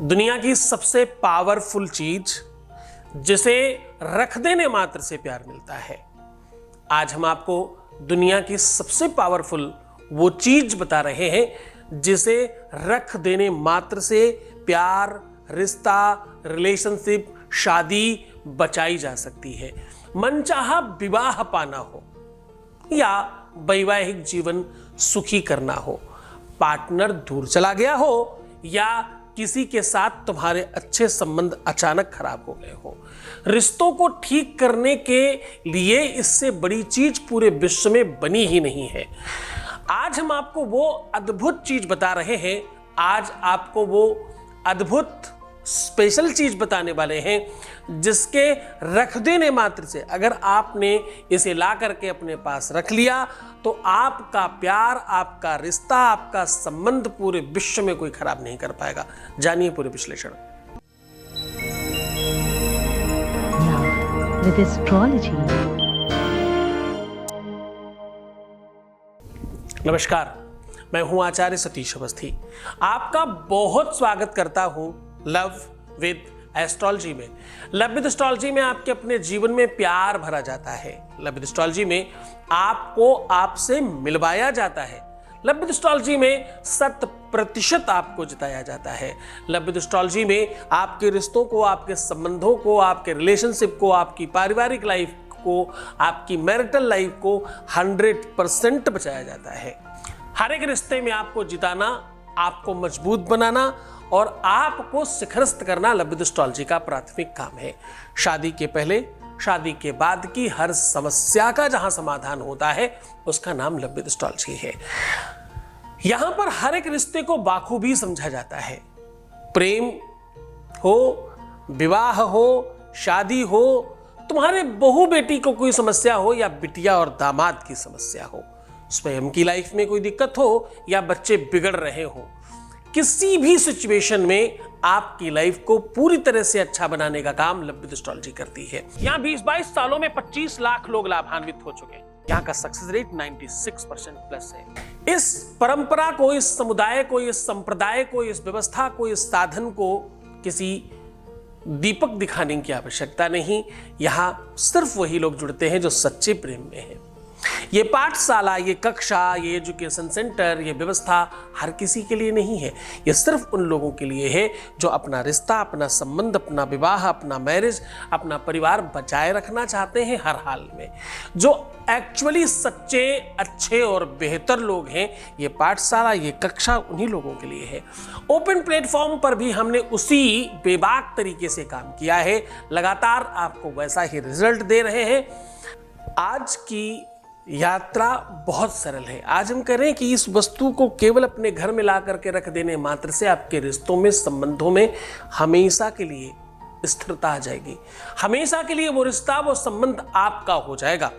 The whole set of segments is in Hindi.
दुनिया की सबसे पावरफुल चीज जिसे रख देने मात्र से प्यार मिलता है। आज हम आपको दुनिया की सबसे पावरफुल वो चीज बता रहे हैं जिसे रख देने मात्र से प्यार, रिश्ता, रिलेशनशिप, शादी बचाई जा सकती है। मनचाहा विवाह पाना हो या वैवाहिक जीवन सुखी करना हो, पार्टनर दूर चला गया हो या किसी के साथ तुम्हारे अच्छे संबंध अचानक खराब हो गए हो, रिश्तों को ठीक करने के लिए इससे बड़ी चीज पूरे विश्व में बनी ही नहीं है। आज हम आपको वो अद्भुत चीज बता रहे हैं। आज आपको वो अद्भुत स्पेशल चीज बताने वाले हैं जिसके रख देने मात्र से अगर आपने इसे ला करके अपने पास रख लिया तो आपका प्यार, आपका रिश्ता, आपका संबंध पूरे विश्व में कोई खराब नहीं कर पाएगा। जानिए पूरे विश्लेषण। With astrology. नमस्कार, मैं हूं आचार्य सतीश अवस्थी। आपका बहुत स्वागत करता हूं लव विद एस्ट्रोलॉजी में। लव विद एस्ट्रोलॉजी में आपके अपने जीवन में प्यार भरा जाता है। लव विद एस्ट्रोलॉजी में आपको आपसे मिलवाया जाता है। लव विद एस्ट्रोलॉजी में 100% आपको जिताया जाता है। लव विद एस्ट्रोलॉजी में आपके रिश्तों को, आपके संबंधों को, आपके रिलेशनशिप को, आपकी पारिवारिक लाइफ को, आपकी मैरिटल लाइफ को 100% बचाया जाता है। हर एक रिश्ते में आपको जिताना, आपको मजबूत बनाना और आपको शिखरस्थ करना लव विद एस्ट्रोलॉजी का प्राथमिक काम है। शादी के पहले, शादी के बाद की हर समस्या का जहां समाधान होता है उसका नाम लव विद एस्ट्रोलॉजी है। यहां पर हर एक रिश्ते को बाखूबी समझा जाता है। प्रेम हो, विवाह हो, शादी हो, तुम्हारे बहू बेटी को कोई समस्या हो या बिटिया और दामाद की समस्या हो, स्वयं की लाइफ में कोई दिक्कत हो या बच्चे बिगड़ रहे हो, किसी भी सिचुएशन में आपकी लाइफ को पूरी तरह से अच्छा बनाने का काम लव विद एस्ट्रोलॉजी करती है। यहाँ 20-22 सालों में 25 लाख लोग लाभान्वित हो चुके हैं। यहाँ का सक्सेस रेट 96% प्लस है। इस परंपरा को, इस समुदाय को, इस संप्रदाय को, इस व्यवस्था को, इस साधन को किसी दीपक दिखाने की आवश्यकता नहीं। यहाँ सिर्फ वही लोग जुड़ते हैं जो सच्चे प्रेम में हैं। ये पाठशाला, ये कक्षा, ये एजुकेशन सेंटर, ये व्यवस्था हर किसी के लिए नहीं है। ये सिर्फ उन लोगों के लिए है जो अपना रिश्ता, अपना संबंध, अपना विवाह, अपना मैरिज, अपना परिवार बचाए रखना चाहते हैं हर हाल में। जो एक्चुअली सच्चे, अच्छे और बेहतर लोग हैं, ये पाठशाला, ये कक्षा उन्हीं लोगों के लिए है। ओपन प्लेटफॉर्म पर भी हमने उसी बेबाक तरीके से काम किया है। लगातार आपको वैसा ही रिजल्ट दे रहे हैं। आज की यात्रा बहुत सरल है। आज हम कह रहे हैं कि इस वस्तु को केवल अपने घर में ला करके रख देने मात्र से आपके रिश्तों में, संबंधों में हमेशा के लिए स्थिरता आ जाएगी। हमेशा के लिए वो रिश्ता, वो संबंध आपका हो जाएगा।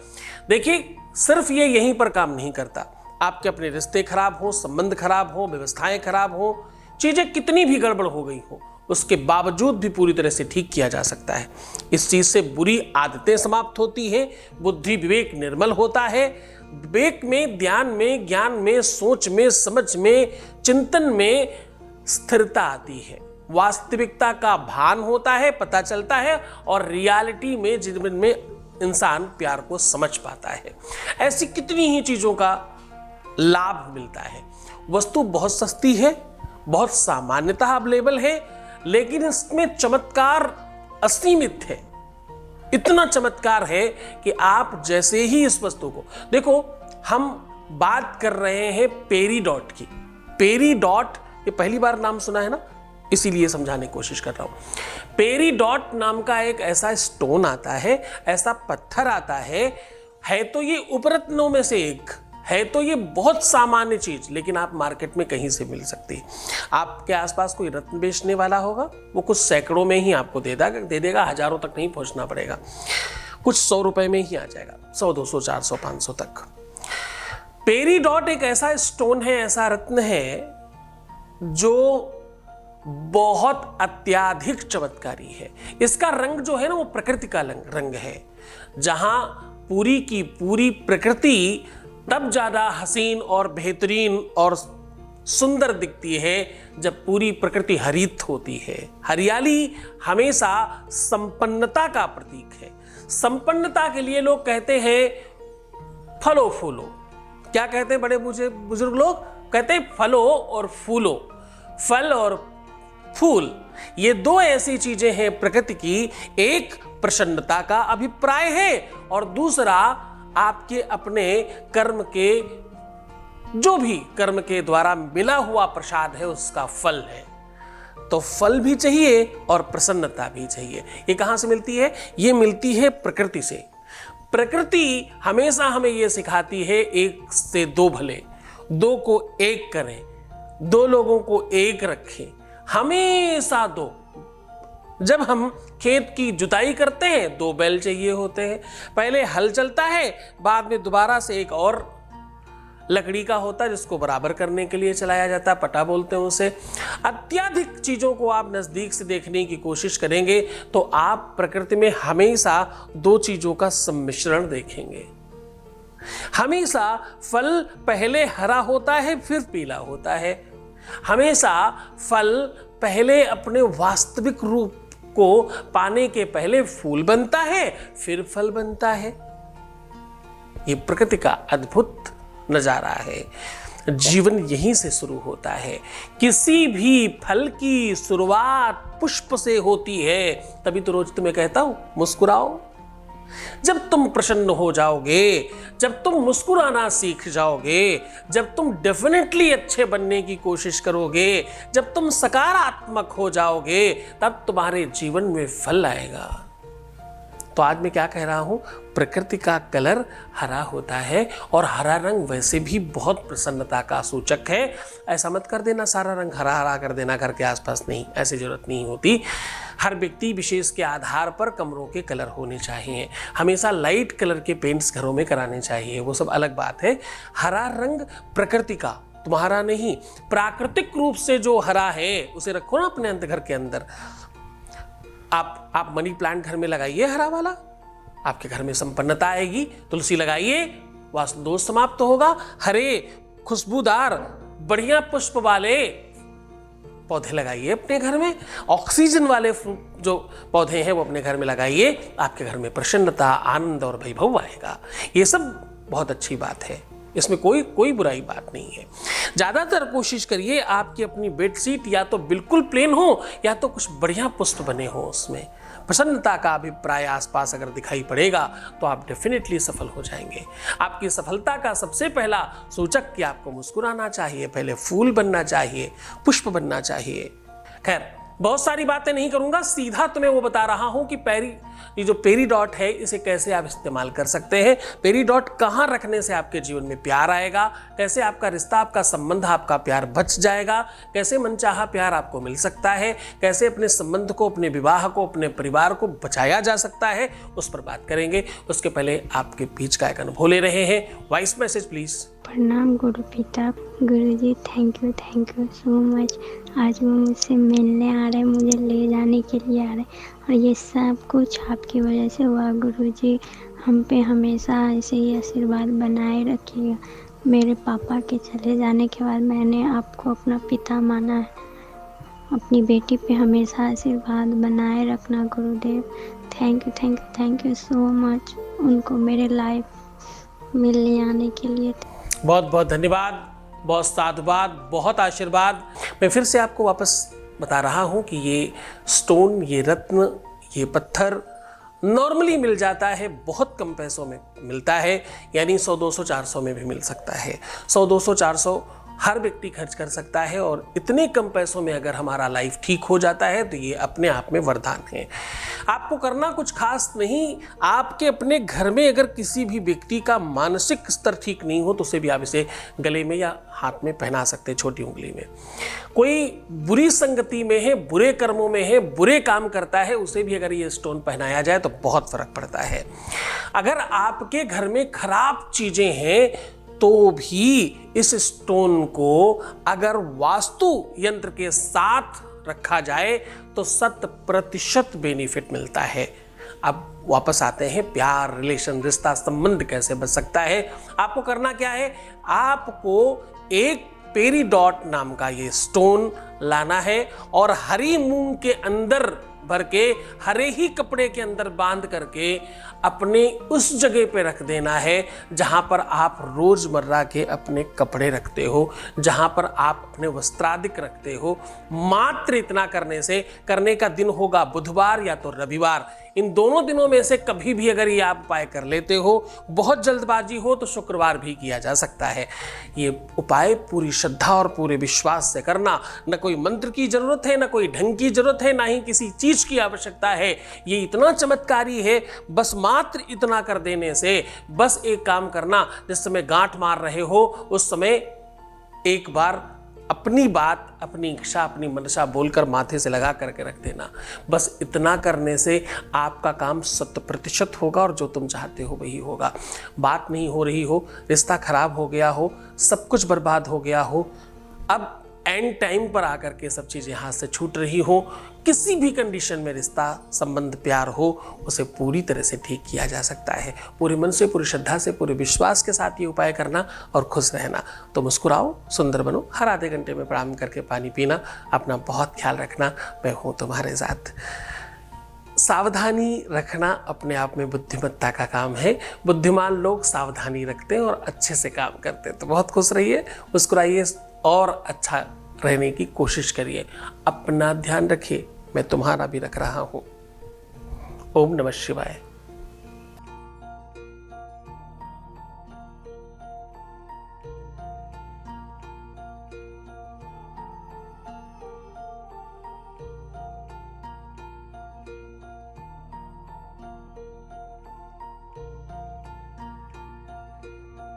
देखिए, सिर्फ ये यहीं पर काम नहीं करता। आपके अपने रिश्ते खराब हो, संबंध खराब हो, व्यवस्थाएं खराब हो, चीजें कितनी भी गड़बड़ हो गई हो, उसके बावजूद भी पूरी तरह से ठीक किया जा सकता है। इस चीज से बुरी आदतें समाप्त होती हैं, बुद्धि विवेक निर्मल होता है। विवेक में, ध्यान में, ज्ञान में, सोच में, समझ में, चिंतन में स्थिरता आती है। वास्तविकता का भान होता है, पता चलता है और रियलिटी में, जीवन में इंसान प्यार को समझ पाता है। ऐसी कितनी ही चीजों का लाभ मिलता है। वस्तु बहुत सस्ती है, बहुत सामान्यतः अवेलेबल है, लेकिन इसमें चमत्कार असीमित है। इतना चमत्कार है कि आप जैसे ही इस वस्तु को देखो, हम बात कर रहे हैं पेरीडॉट की। पेरीडॉट, ये पहली बार नाम सुना है ना, इसीलिए समझाने की कोशिश कर रहा हूं। पेरीडॉट नाम का एक ऐसा स्टोन आता है, ऐसा पत्थर आता है तो ये उपरत्नों में से एक है। तो ये बहुत सामान्य चीज, लेकिन आप मार्केट में कहीं से मिल सकती है। आपके आसपास कोई रत्न बेचने वाला होगा, वो कुछ सैकड़ों में ही आपको दे देगा, हजारों तक नहीं पहुंचना पड़ेगा, कुछ 100 रुपए में ही आ जाएगा, 100, 200, 400, 500 तक। पेरीडॉट एक ऐसा स्टोन है, ऐसा रत्न है जो बहुत अत्याधिक चमत्कारी है। इसका रंग जो है ना, वो प्रकृति का रंग है। जहां पूरी की पूरी प्रकृति तब ज्यादा हसीन और बेहतरीन और सुंदर दिखती है जब पूरी प्रकृति हरित होती है। हरियाली हमेशा संपन्नता का प्रतीक है। संपन्नता के लिए लोग कहते हैं फलो फूलो। क्या कहते हैं बड़े बुजुर्ग लोग? कहते हैं फलो और फूलो। फल और फूल ये दो ऐसी चीजें हैं प्रकृति की, एक प्रसन्नता का अभिप्राय है और दूसरा आपके अपने कर्म के, जो भी कर्म के द्वारा मिला हुआ प्रसाद है उसका फल है। तो फल भी चाहिए और प्रसन्नता भी चाहिए। ये कहां से मिलती है? ये मिलती है प्रकृति से। प्रकृति हमेशा हमें यह सिखाती है एक से दो भले, दो को एक करें, दो लोगों को एक रखें, हमेशा दो। जब हम खेत की जुताई करते हैं 2 बैल चाहिए होते हैं। पहले हल चलता है, बाद में दोबारा से एक और लकड़ी का होता है जिसको बराबर करने के लिए चलाया जाता है, पटा बोलते हैं उसे। अत्यधिक चीजों को आप नजदीक से देखने की कोशिश करेंगे तो आप प्रकृति में हमेशा 2 चीजों का सम्मिश्रण देखेंगे। हमेशा फल पहले हरा होता है फिर पीला होता है। हमेशा फल पहले अपने वास्तविक रूप को पाने के पहले फूल बनता है फिर फल बनता है। ये प्रकृति का अद्भुत नजारा है। जीवन यहीं से शुरू होता है। किसी भी फल की शुरुआत पुष्प से होती है। तभी तो रोज तुम्हें कहता हूं मुस्कुराओ। जब तुम प्रसन्न हो जाओगे, जब तुम मुस्कुराना सीख जाओगे, जब तुम डेफिनेटली अच्छे बनने की कोशिश करोगे, जब तुम सकारात्मक हो जाओगे, तब तुम्हारे जीवन में फल आएगा। तो आज मैं क्या कह रहा हूं? प्रकृति का कलर हरा होता है और हरा रंग वैसे भी बहुत प्रसन्नता का सूचक है। ऐसा मत कर देना सारा रंग हरा हरा कर देना घर के आसपास, नहीं, ऐसी जरूरत नहीं होती। हर व्यक्ति विशेष के आधार पर कमरों के कलर होने चाहिए। हमेशा लाइट कलर के पेंट्स घरों में कराने चाहिए, वो सब अलग बात है। हरा रंग प्रकृति का, तुम्हारा नहीं। प्राकृतिक रूप से जो हरा है उसे रखो ना अपने घर के अंदर। आप मनी प्लांट घर में लगाइए हरा वाला, आपके घर में संपन्नता आएगी। तुलसी लगाइए, वास्तु दोष समाप्त होगा। हरे खुशबूदार बढ़िया पुष्प वाले पौधे लगाइए अपने घर में। ऑक्सीजन वाले जो पौधे हैं वो अपने घर में लगाइए। आपके घर में प्रसन्नता, आनंद और वैभव आएगा। ये सब बहुत अच्छी बात है, इसमें कोई बुराई बात नहीं है। ज्यादातर कोशिश करिए आपकी अपनी बेडशीट या तो बिल्कुल प्लेन हो या तो कुछ बढ़िया पुष्प बने हो, उसमें प्रसन्नता का अभिप्राय आसपास अगर दिखाई पड़ेगा तो आप डेफिनेटली सफल हो जाएंगे। आपकी सफलता का सबसे पहला सूचक कि आपको मुस्कुराना चाहिए, पहले फूल बनना चाहिए, पुष्प बनना चाहिए। खैर, बहुत सारी बातें नहीं करूंगा, सीधा तुम्हें वो बता रहा हूं कि ये जो पेरी डॉट है इसे कैसे आप इस्तेमाल कर सकते हैं। पेरी डॉट कहां रखने से आपके जीवन में प्यार आएगा, कैसे आपका रिश्ता, आपका संबंध, आपका प्यार बच जाएगा, कैसे मनचाहा प्यार आपको मिल सकता है, कैसे अपने संबंध को, अपने विवाह को, अपने परिवार को बचाया जा सकता है, उस पर बात करेंगे। उसके पहले आपके बीच का एक अनुभव ले रहे हैं। Voice message please. प्रणाम गुरु पिता। गुरुजी थैंक यू सो मच। आज वो मुझसे मिलने आ रहे, मुझे ले जाने के लिए आ रहे और ये सब कुछ आपकी वजह से हुआ। गुरुजी हम पे हमेशा ऐसे ही आशीर्वाद बनाए रखिएगा। मेरे पापा के चले जाने के बाद मैंने आपको अपना पिता माना है। अपनी बेटी पे हमेशा आशीर्वाद बनाए रखना गुरुदेव। थैंक यू सो मच उनको मेरे लाइफ में ले आने के लिए। बहुत बहुत धन्यवाद, बहुत साधुवाद, बहुत आशीर्वाद। मैं फिर से आपको वापस बता रहा हूं कि ये स्टोन, ये रत्न, ये पत्थर नॉर्मली मिल जाता है, बहुत कम पैसों में मिलता है, यानी 100, 200, 400 में भी मिल सकता है। 100, 200, 400 हर व्यक्ति खर्च कर सकता है और इतने कम पैसों में अगर हमारा लाइफ ठीक हो जाता है तो ये अपने आप में वरदान है। आपको करना कुछ खास नहीं। आपके अपने घर में अगर किसी भी व्यक्ति का मानसिक स्तर ठीक नहीं हो तो उसे भी आप इसे गले में या हाथ में पहना सकते हैं, छोटी उंगली में। कोई बुरी संगति में है, बुरे कर्मों में है, बुरे काम करता है, उसे भी अगर ये स्टोन पहनाया जाए तो बहुत फर्क पड़ता है। अगर आपके घर में खराब चीजें हैं तो भी इस स्टोन को अगर वास्तु यंत्र के साथ रखा जाए तो 100% बेनिफिट मिलता है। अब वापस आते हैं प्यार, रिलेशन, रिश्ता, संबंध कैसे बच सकता है। आपको करना क्या है? आपको एक पेरीडॉट नाम का ये स्टोन लाना है और हरी मूंग के अंदर भर के हरे ही कपड़े के अंदर बांध करके अपने उस जगह पे रख देना है जहां पर आप रोजमर्रा के अपने कपड़े रखते हो, जहां पर आप अपने वस्त्रादिक रखते हो। मात्र इतना करने का दिन होगा बुधवार या तो रविवार। इन दोनों दिनों में से कभी भी अगर ये आप उपाय कर लेते हो, बहुत जल्दबाजी हो तो शुक्रवार भी किया जा सकता है। ये उपाय पूरी श्रद्धा और पूरे विश्वास से करना। न कोई मंत्र की जरूरत है, न कोई ढंग की जरूरत है, ना ही किसी चीज की आवश्यकता है। ये इतना चमत्कारी है, बस मात्र इतना कर देने से, बस एक काम करना, जिस समय गांठ मार रहे हो उस समय एक बार अपनी बात, अपनी इच्छा, अपनी मनसा बोलकर माथे से लगा करके रख देना। बस इतना करने से आपका काम 100% होगा और जो तुम चाहते हो वही होगा। बात नहीं हो रही हो, रिश्ता खराब हो गया हो, सब कुछ बर्बाद हो गया हो, अब एंड टाइम पर आकर के सब चीज़ें हाथ से छूट रही हो, किसी भी कंडीशन में रिश्ता, संबंध, प्यार हो, उसे पूरी तरह से ठीक किया जा सकता है। पूरे मन से, पूरी श्रद्धा से, पूरे विश्वास के साथ ये उपाय करना और खुश रहना। तो मुस्कुराओ, सुंदर बनो, हर आधे घंटे में प्रणाम करके पानी पीना। अपना बहुत ख्याल रखना, मैं हूँ तुम्हारे साथ। सावधानी रखना अपने आप में बुद्धिमत्ता का काम है। बुद्धिमान लोग सावधानी रखते हैं और अच्छे से काम करते हैं। तो बहुत खुश रहिए, मुस्कुराइए और अच्छा रहने की कोशिश करिए। अपना ध्यान रखिए, मैं तुम्हारा भी रख रहा हूँ। ओम नमः शिवाय।